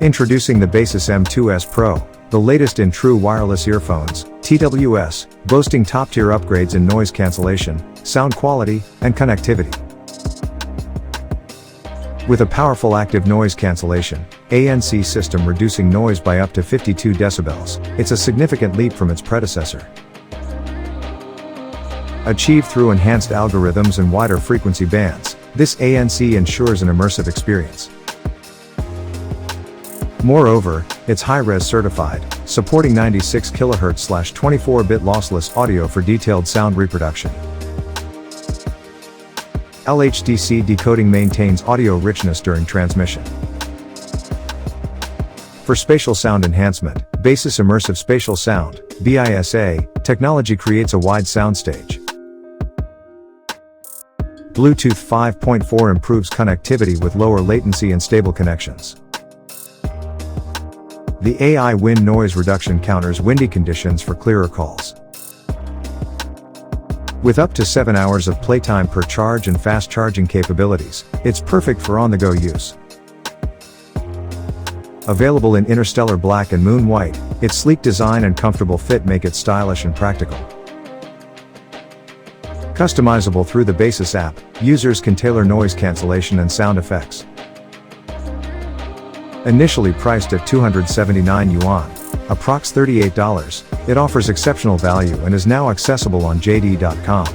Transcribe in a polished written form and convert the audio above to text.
Introducing the Baseus M2s Pro, the latest in true wireless earphones, TWS, boasting top-tier upgrades in noise cancellation, sound quality, and connectivity. With a powerful active noise cancellation, ANC system reducing noise by up to 52 decibels, it's a significant leap from its predecessor. Achieved through enhanced algorithms and wider frequency bands, this ANC ensures an immersive experience. Moreover, it's high-res certified, supporting 96 kHz/24-bit lossless audio for detailed sound reproduction. LHDC decoding maintains audio richness during transmission. For spatial sound enhancement, Baseus Immersive Spatial Sound, BISA, technology creates a wide soundstage. Bluetooth 5.4 improves connectivity with lower latency and stable connections. The AI wind noise reduction counters windy conditions for clearer calls. With up to 7 hours of playtime per charge and fast charging capabilities, it's perfect for on-the-go use. Available in interstellar black and moon white, its sleek design and comfortable fit make it stylish and practical. Customizable through the Baseus app, users can tailor noise cancellation and sound effects. Initially priced at 279 yuan, approx $38, it offers exceptional value and is now accessible on JD.com.